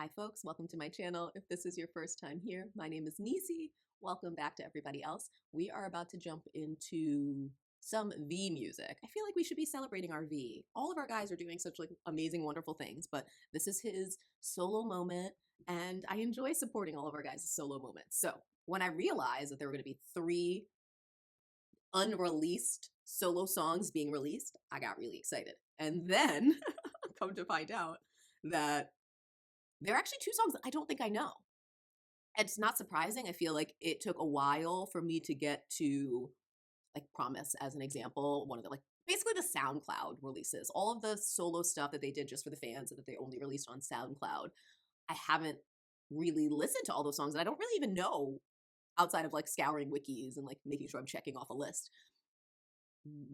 Hi folks, welcome to my channel. If this is your first time here, my name is Nisi. Welcome back to everybody else. We are about to jump into some V music. I feel like we should be celebrating our V. All of our guys are doing such like amazing, wonderful things, but this is his solo moment and I enjoy supporting all of our guys' solo moments. So when I realized that there were gonna be 3 unreleased solo songs being released, I got really excited. And then come to find out that there are actually 2 songs that I don't think I know. It's not surprising. I feel like it took a while for me to get to like Promise as an example, one of the like basically the SoundCloud releases. All of the solo stuff that they did just for the fans and that they only released on SoundCloud. I haven't really listened to all those songs and I don't really even know outside of like scouring wikis and like making sure I'm checking off a list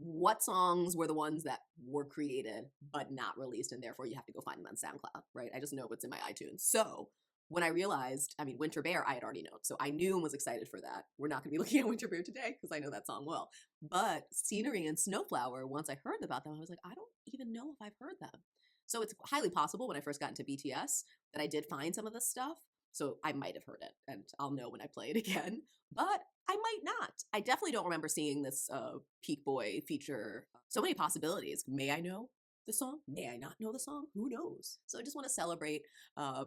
what songs were the ones that were created but not released and therefore you have to go find them on SoundCloud, right? I just know what's in my iTunes. So when I realized, I mean, Winter Bear, I had already known. So I knew and was excited for that. We're not gonna be looking at Winter Bear today because I know that song well. But Scenery and Snowflower, once I heard about them, I was like, I don't even know if I've heard them. So it's highly possible when I first got into BTS that I did find some of this stuff. So I might have heard it and I'll know when I play it again, but I might not. I definitely don't remember seeing this Peakboy feature. So many possibilities. May I know the song? May I not know the song? Who knows? So I just want to celebrate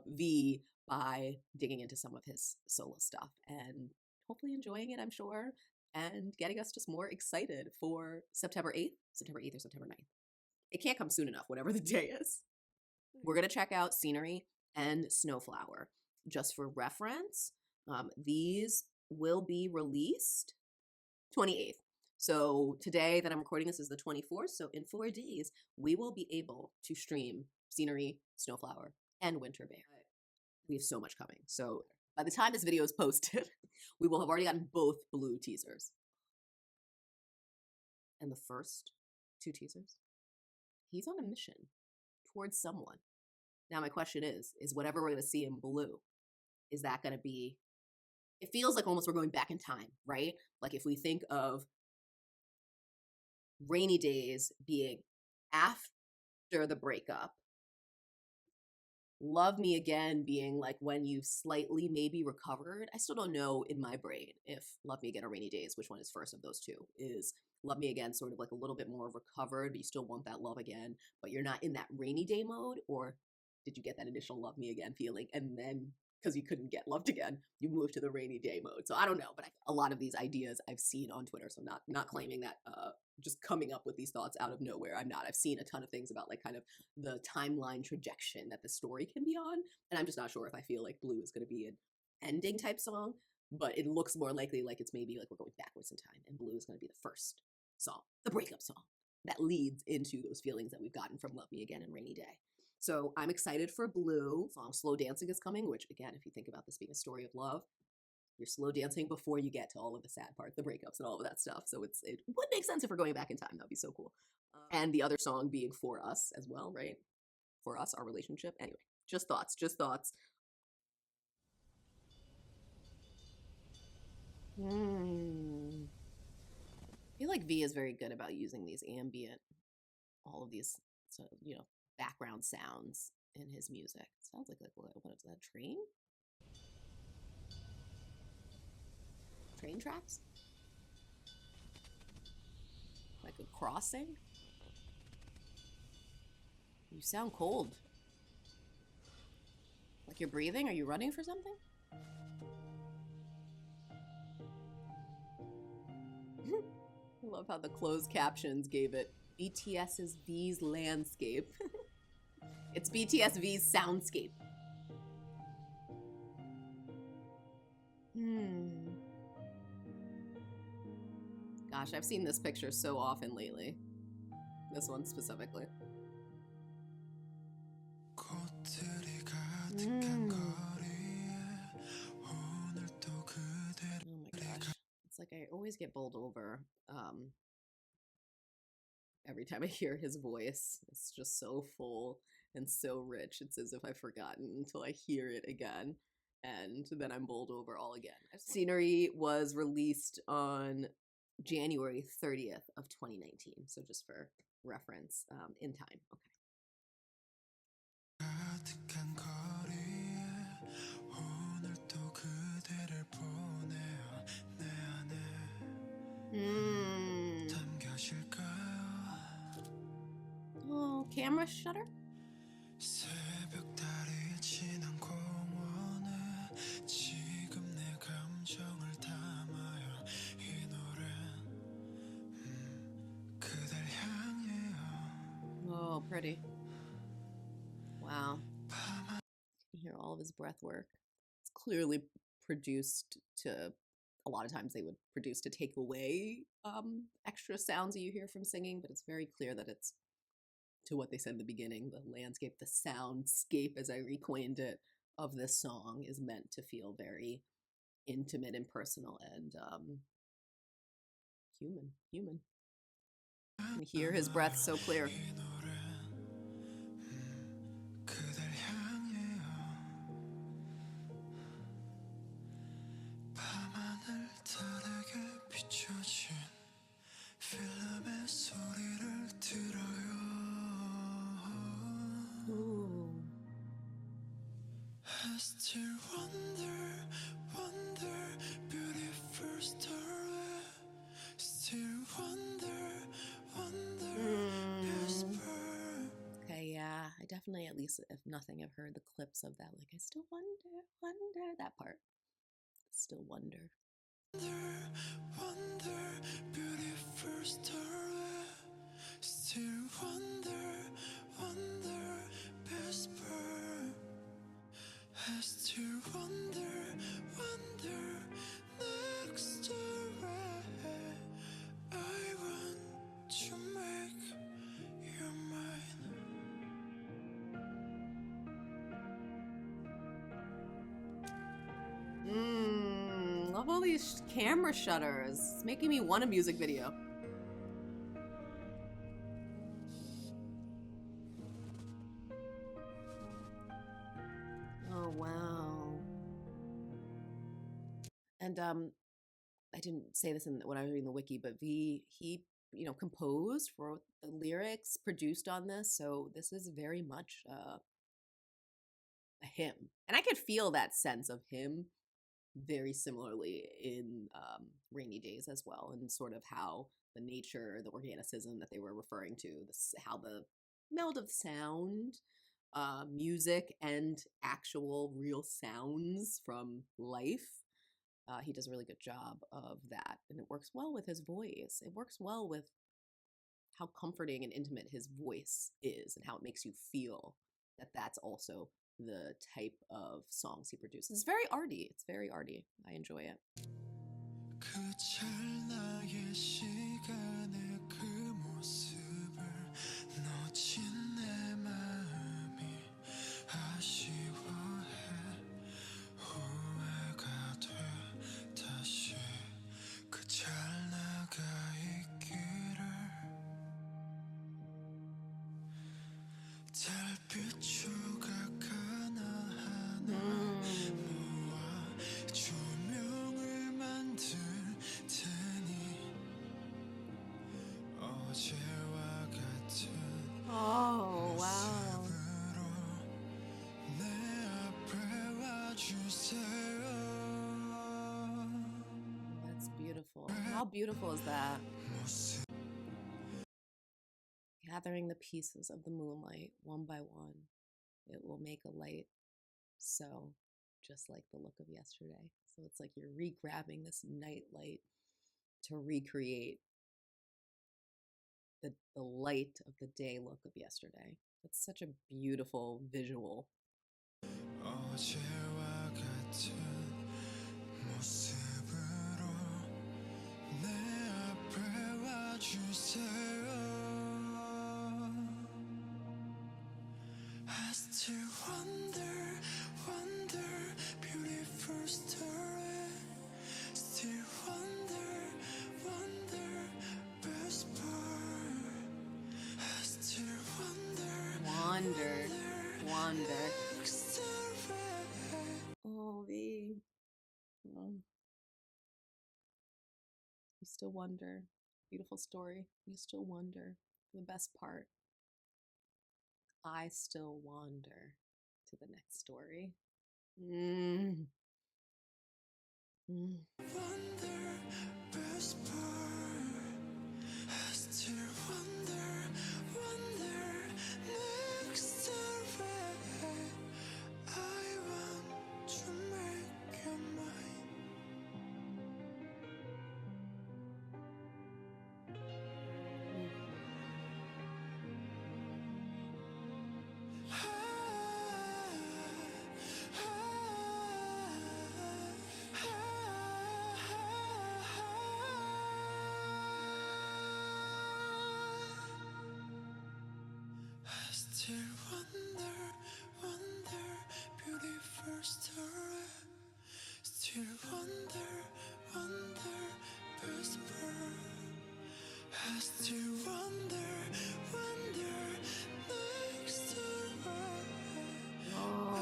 V by digging into some of his solo stuff and hopefully enjoying it, I'm sure, and getting us just more excited for September 8th or September 9th. It can't come soon enough, whatever the day is. We're going to check out Scenery and Snowflower. Just for reference, these will be released 28th. So today that I'm recording this is the 24th. So in 4 days, we will be able to stream Scenery, Snowflower, and Winter Bear. We have so much coming. So by the time this video is posted, we will have already gotten both blue teasers. And the first 2 teasers, he's on a mission towards someone. Now my question is whatever we're gonna see in blue, is that gonna be, it feels like almost we're going back in time, right? Like if we think of Rainy Days being after the breakup, Love Me Again being like when you've slightly maybe recovered. I still don't know in my brain if Love Me Again or Rainy Days, which one is first of those 2. Is Love Me Again sort of like a little bit more recovered, but you still want that love again, but you're not in that rainy day mode? Or did you get that initial Love Me Again feeling and then because you couldn't get loved again, you moved to the rainy day mode? So I don't know, but a lot of these ideas I've seen on Twitter, so not claiming that, just coming up with these thoughts out of nowhere. I'm not. I've seen a ton of things about like kind of the timeline trajectory that the story can be on, and I'm just not sure if I feel like Blue is going to be an ending type song, but it looks more likely like it's maybe like we're going backwards in time, and Blue is going to be the first song, the breakup song, that leads into those feelings that we've gotten from Love Me Again and Rainy Day. So I'm excited for Blue. Song Slow Dancing is coming, which again, if you think about this being a story of love, you're slow dancing before you get to all of the sad part, the breakups and all of that stuff. So it would make sense if we're going back in time. That'd be so cool. And the other song being For Us as well, right? For Us, our relationship. Anyway, just thoughts. I feel like V is very good about using these ambient, all of these, so, you know, background sounds in his music. Sounds like what is that, train? Train tracks? Like a crossing? You sound cold. Like you're breathing? Are you running for something? I love how the closed captions gave it BTS's V's landscape. It's BTSV's soundscape. Gosh, I've seen this picture so often lately. This one specifically. Oh my gosh. It's like I always get bowled over every time I hear his voice. It's just so full and so rich. It's as if I've forgotten until I hear it again. And then I'm bowled over all again. Scenery was released on January 30th of 2019. So just for reference, in time. Okay. Oh, camera shutter? Oh, pretty. Wow. You hear all of his breath work. It's clearly produced to, a lot of times they would produce to take away extra sounds that you hear from singing, but it's very clear that it's to what they said in the beginning, the landscape, the soundscape, as I recoined it, of this song is meant to feel very intimate and personal and human. You can hear his breath so clear. Ooh. Okay, yeah, I definitely, at least if nothing, have heard the clips of that. Like, I still wonder that part. Still wonder. Love all these camera shutters. It's making me want a music video. Oh, wow. And I didn't say this when I was reading the wiki, but he composed for the lyrics, produced on this, so this is very much a him. And I could feel that sense of him very similarly in Rainy Days as well, and sort of how the nature, the organicism that they were referring to, how the meld of sound, music, and actual real sounds from life. He does a really good job of that, and it works well with his voice. It works well with how comforting and intimate his voice is, and how it makes you feel that that's also the type of songs he produces. It's very arty. It's very arty. I enjoy it. Oh, wow. That's beautiful. How beautiful is that? Gathering the pieces of the moonlight one by one, it will make a light so just like the look of yesterday. So it's like you're re-grabbing this night light to recreate the light of the day look of yesterday. It's such a beautiful visual. Wonder. Oh, V. Oh. You still wonder. Beautiful story. You still wonder. The best part. I still wander to the next story. Wonder, best part. Oh,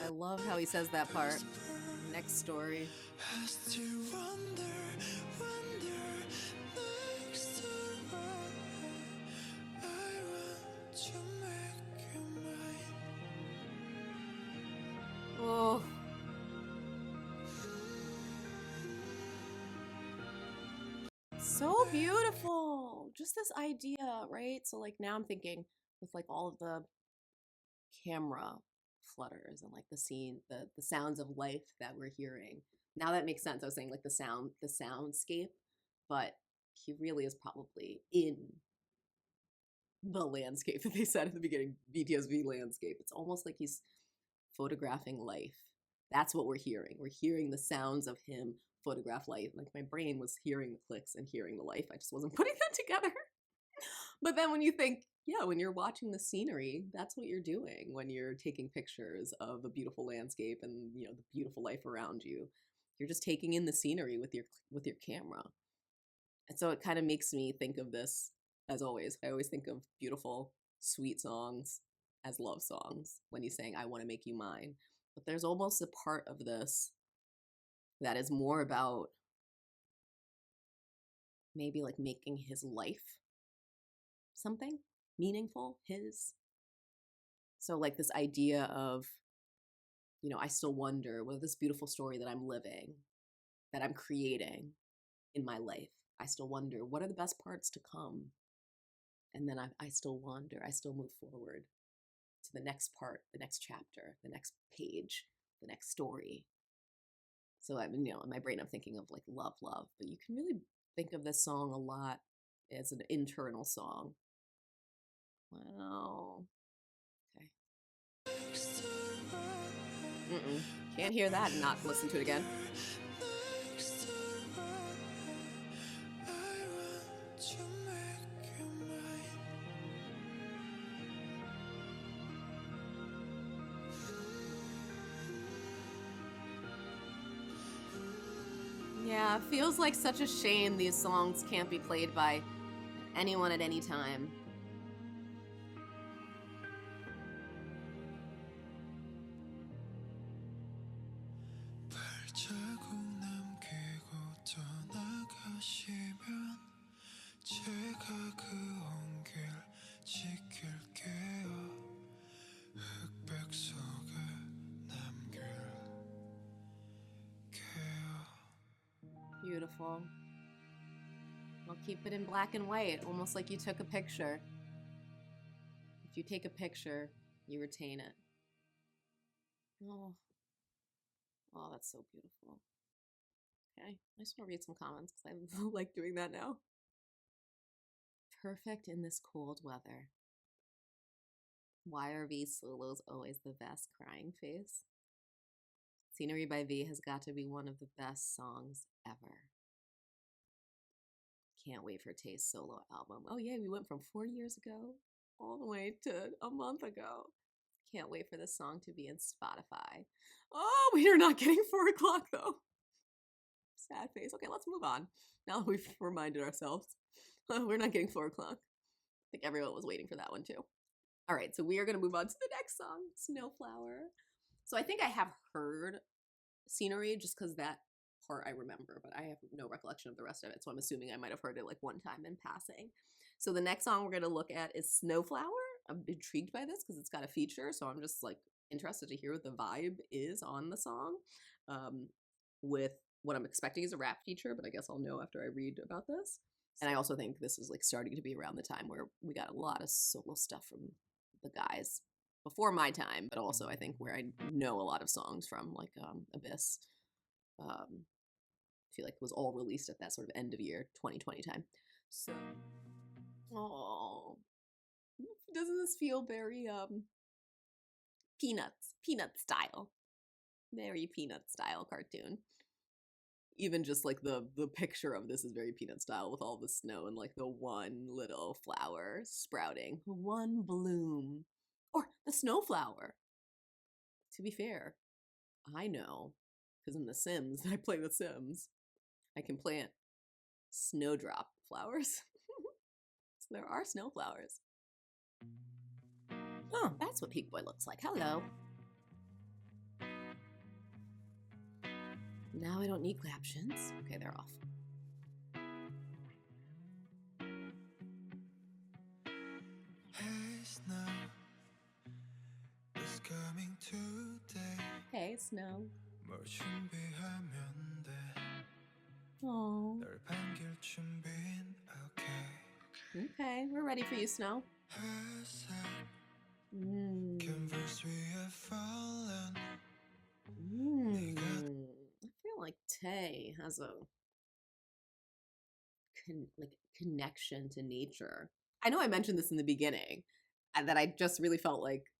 I love how he says that part. Next story. Oh. So beautiful. Just this idea, right? So like now I'm thinking with like all of the camera flutters and like the scene, the sounds of life that we're hearing. Now that makes sense. I was saying like the soundscape, but he really is probably in the landscape that they said at the beginning, btsv landscape. It's almost like he's photographing life. That's what we're hearing. We're hearing the sounds of him photograph life. Like my brain was hearing the clicks and hearing the life. I just wasn't putting them together. But then when you think, yeah, when you're watching the scenery, that's what you're doing when you're taking pictures of a beautiful landscape and, you know, the beautiful life around you. You're just taking in the scenery with your camera. And so it kind of makes me think of this, as always. I always think of beautiful, sweet songs as love songs when he's saying, I want to make you mine. But there's almost a part of this that is more about maybe like making his life something meaningful, his. So like this idea of, you know, I still wonder whether this beautiful story that I'm living, that I'm creating in my life, I still wonder what are the best parts to come. And then I still wonder, I still move forward to the next part, the next chapter, the next page, the next story. So I mean, you know, in my brain, I'm thinking of like love, but you can really think of this song a lot as an internal song. Wow. Okay. Can't hear that and not listen to it again. Yeah, it feels like such a shame these songs can't be played by anyone at any time. Beautiful. I'll keep it in black and white, almost like you took a picture. If you take a picture, you retain it. Oh, oh, that's so beautiful. Okay, I just want to read some comments because I like doing that now. Perfect in this cold weather. YRV solo's always the best, crying face. Scenery by V has got to be one of the best songs ever. Can't wait for Tae's solo album. Oh yeah, we went from 4 years ago all the way to a month ago. Can't wait for this song to be in Spotify. Oh, we are not getting 4 o'clock though. Sad face. Okay, let's move on. Now that we've reminded ourselves, we're not getting 4 o'clock. I think everyone was waiting for that one too. All right, so we are going to move on to the next song, Snowflower. So I think I have heard Scenery just because that part I remember, but I have no recollection of the rest of it. So I'm assuming I might have heard it like one time in passing. So the next song we're going to look at is Snowflower. I'm intrigued by this because it's got a feature. So I'm just like interested to hear what the vibe is on the song. With what I'm expecting is a rap feature, but I guess I'll know after I read about this. And I also think this is like starting to be around the time where we got a lot of solo stuff from the guys before my time, but also I think where I know a lot of songs from, like Abyss. I feel like it was all released at that sort of end of year 2020 time. So, oh, doesn't this feel very peanut style, very peanut style cartoon? Even just like the picture of this is very peanut style with all the snow and like the one little flower sprouting, one bloom, or the snowflower. To be fair, I know Because in The Sims, I play The Sims, I can plant snowdrop flowers. So there are snowflowers. Oh, that's what Peakboy looks like. Hello. Now I don't need captions. Okay, they're off. Hey, Snow. Oh. Okay, we're ready for you, Snow. I feel like Tae has a connection to nature. I know I mentioned this in the beginning, and that I just really felt like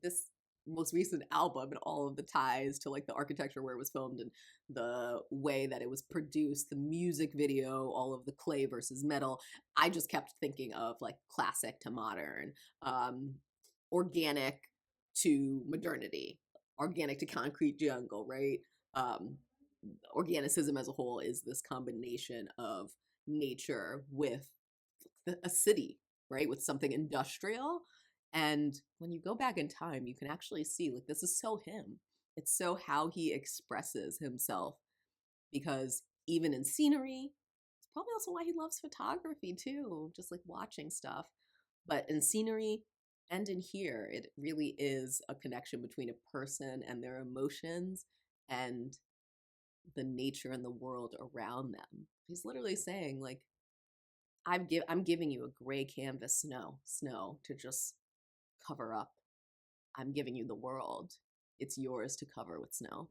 this most recent album and all of the ties to like the architecture where it was filmed and the way that it was produced, the music video, all of the clay versus metal, I just kept thinking of like classic to modern, organic to modernity, organic to concrete jungle, right? Organicism as a whole is this combination of nature with a city, right? With something industrial. And when you go back in time, you can actually see like this is so him. It's so how he expresses himself, because even in scenery, it's probably also why he loves photography too, just like watching stuff. But in scenery and in here, it really is a connection between a person and their emotions and the nature and the world around them. He's literally saying like, I'm giving you a gray canvas snow to just cover up. I'm giving you the world. It's yours to cover with snow.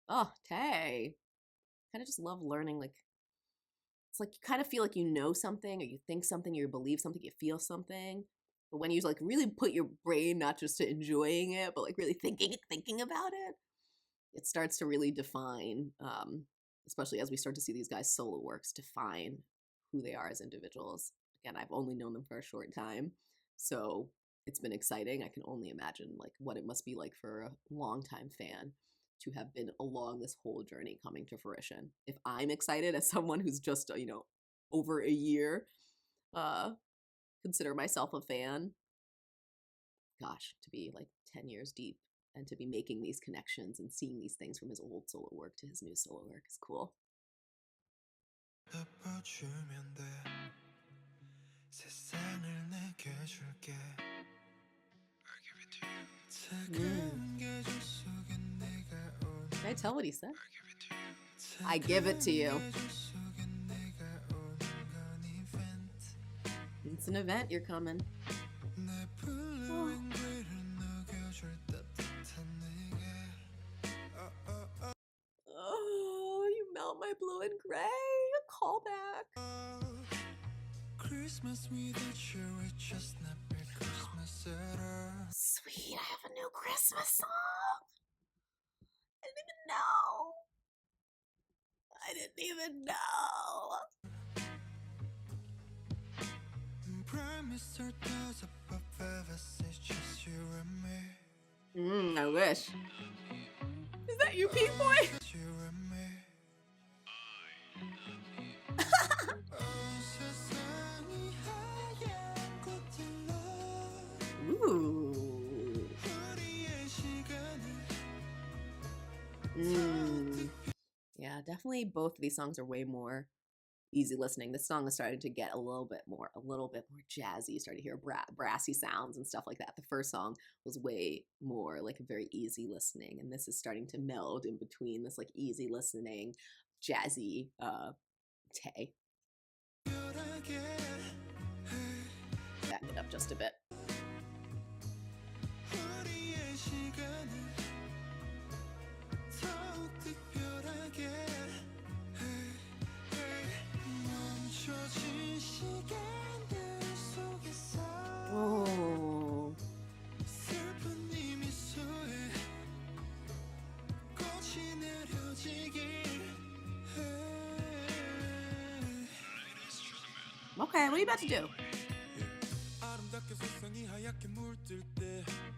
Oh, Tay. Kind of just love learning, like, it's like you kind of feel like you know something, or you think something, or you believe something, you feel something. But when you like really put your brain not just to enjoying it, but like really thinking about it, it starts to really define, especially as we start to see these guys' solo works define who they are as individuals. Again, I've only known them for a short time, so it's been exciting. I can only imagine like what it must be like for a longtime fan to have been along this whole journey coming to fruition. If I'm excited as someone who's just, over a year, consider myself a fan, gosh, to be like 10 years deep and to be making these connections and seeing these things from his old solo work to his new solo work is cool. Can I tell what he said? I give it to you. It's an event, you're coming. Oh, you melt my blue and gray. A callback. Sweet, I have a new Christmas song. I didn't even know. I wish. Is that you, Peakboy? Ooh. Yeah, definitely both of these songs are way more easy listening. This song is starting to get a little bit more jazzy. You start to hear brassy sounds and stuff like that. The first song was way more like very easy listening, and this is starting to meld in between this like easy listening, jazzy Tae. Back it up just a bit. Oh. Okay, what are you about to do?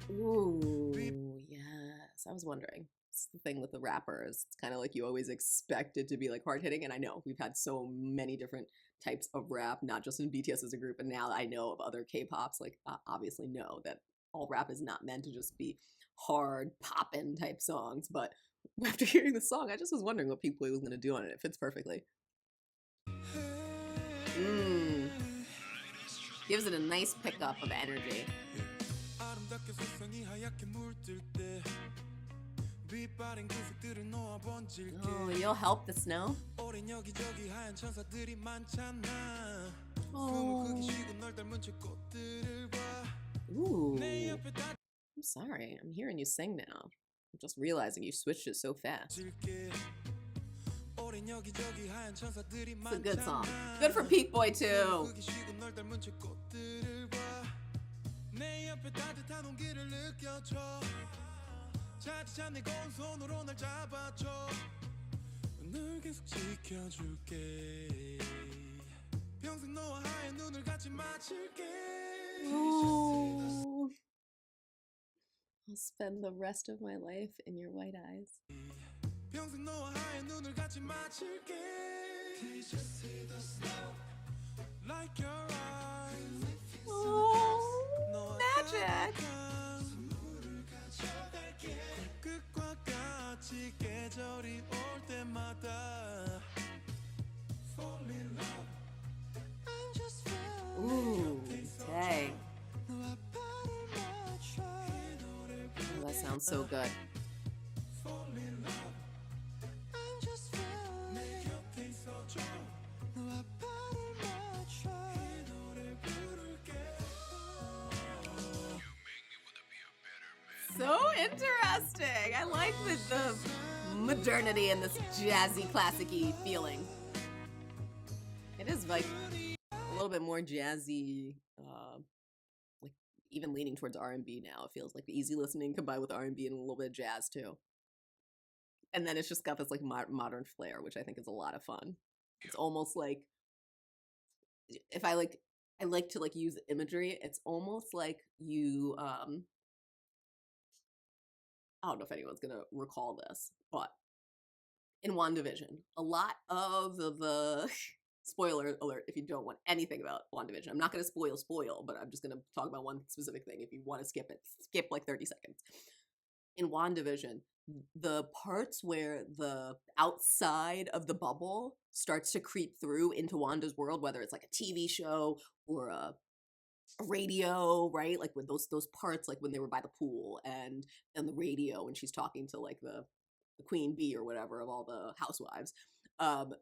Ooh, yes. I was wondering. It's the thing with the rappers. It's kind of like you always expect it to be like hard hitting. And I know we've had so many different types of rap, not just in BTS as a group, and now I know of other K-pops. Like obviously know that all rap is not meant to just be hard poppin' type songs. But after hearing the song, I just was wondering what Peakboy was gonna do on it. It fits perfectly. Gives it a nice pickup of energy. Oh, you'll help the snow? Oh. Ooh. I'm sorry, I'm hearing you sing now. I'm just realizing you switched it so fast. It's a good song. Good for Peakboy too. Ooh. I'll spend the rest of my life in your white eyes. Oh, magic! Ooh, dang. Oh, that sounds so good. So interesting. I like the modernity and this jazzy, classic-y feeling. It is like a little bit more jazzy, like even leaning towards R&B now. It feels like easy listening combined with R&B and a little bit of jazz too. And then it's just got this like modern flair, which I think is a lot of fun. It's almost like, if I like to like use imagery, it's almost like you, I don't know if anyone's gonna recall this, but in WandaVision, a lot of the spoiler alert if you don't want anything about WandaVision. I'm not gonna spoil, but I'm just gonna talk about one specific thing. If you want to skip it, skip like 30 seconds. In WandaVision, the parts where the outside of the bubble starts to creep through into Wanda's world, whether it's like a TV show or a radio, right? Like with those parts, like when they were by the pool and the radio when she's talking to like the queen bee or whatever of all the housewives. All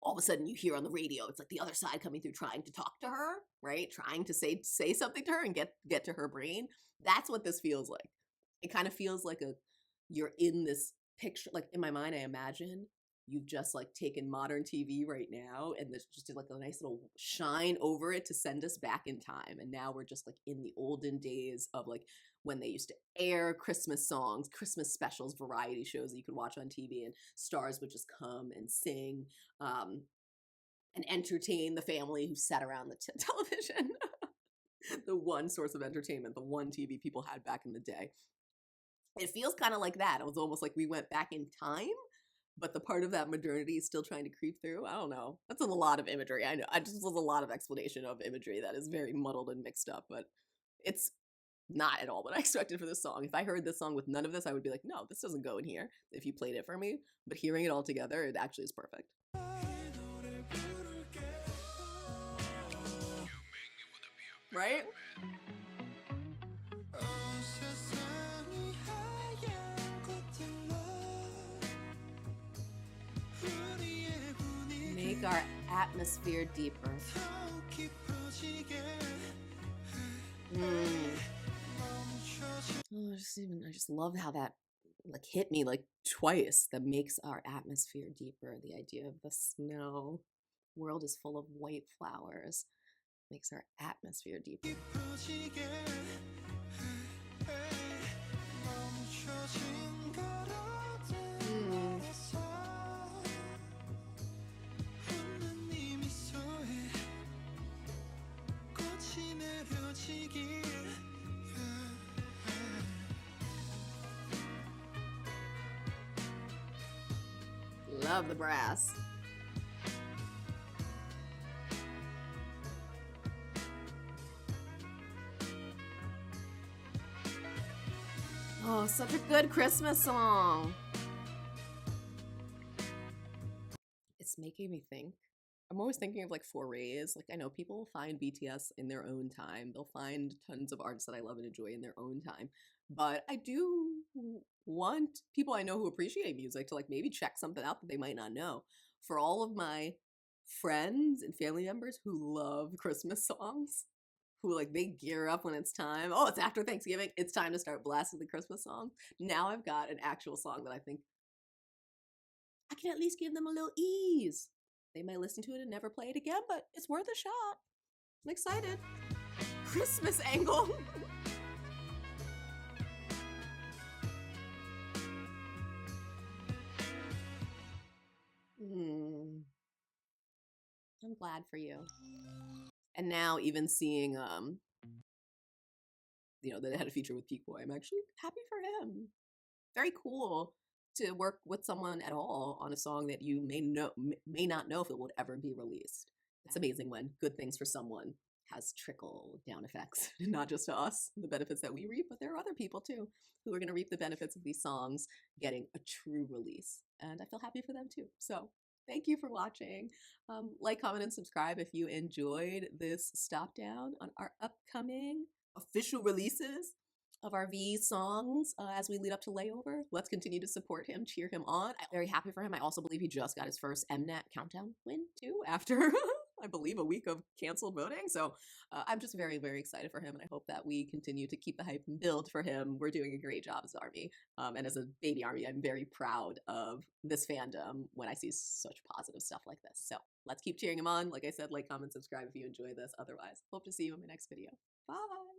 of a sudden you hear on the radio, it's like the other side coming through trying to talk to her, right? Trying to say something to her and get to her brain. That's what this feels like. It kind of feels like you're in this picture, like in my mind, I imagine you've just like taken modern TV right now and there's just like a nice little shine over it to send us back in time. And now we're just like in the olden days of like when they used to air Christmas songs, Christmas specials, variety shows that you could watch on TV, and stars would just come and sing and entertain the family who sat around the television. The one source of entertainment, the one TV people had back in the day. It feels kind of like that. It was almost like we went back in time, but the part of that modernity is still trying to creep through. I don't know. That's a lot of imagery. I know. I just was a lot of explanation of imagery that is very muddled and mixed up, but it's not at all what I expected for this song. If I heard this song with none of this, I would be like, no, this doesn't go in here if you played it for me. But hearing it all together, it actually is perfect. Right? Make our atmosphere deeper. Oh, I just love how that like hit me like twice. That makes our atmosphere deeper. The idea of the snow. World is full of white flowers. Makes our atmosphere deeper. Love the brass. Oh, such a good Christmas song. It's making me think. I'm always thinking of like forays. Like I know people will find BTS in their own time. They'll find tons of artists that I love and enjoy in their own time. But I do want people I know who appreciate music to like maybe check something out that they might not know. For all of my friends and family members who love Christmas songs, who like they gear up when it's time. Oh, it's after Thanksgiving. It's time to start blasting the Christmas songs. Now I've got an actual song that I think I can at least give them a little ease. They might listen to it and never play it again, but it's worth a shot. I'm excited. Christmas angle. I'm glad for you. And now even seeing that it had a feature with Peakboy, I'm actually happy for him. Very cool to work with someone at all on a song that you may not know if it would ever be released. It's amazing when good things for someone has trickle down effects, not just to us, the benefits that we reap, but there are other people too who are going to reap the benefits of these songs getting a true release. And I feel happy for them too. So thank you for watching. Like, comment, and subscribe if you enjoyed this stop down on our upcoming official releases of our V songs as we lead up to Layover. Let's continue to support him, cheer him on. I'm very happy for him. I also believe he just got his first Mnet countdown win too after I believe a week of canceled voting. So I'm just very, very excited for him, and I hope that we continue to keep the hype and build for him. We're doing a great job as ARMY, and as a baby ARMY, I'm very proud of this fandom when I see such positive stuff like this. So let's keep cheering him on. Like I said, like, comment, subscribe if you enjoy this. Otherwise, hope to see you in my next video. Bye!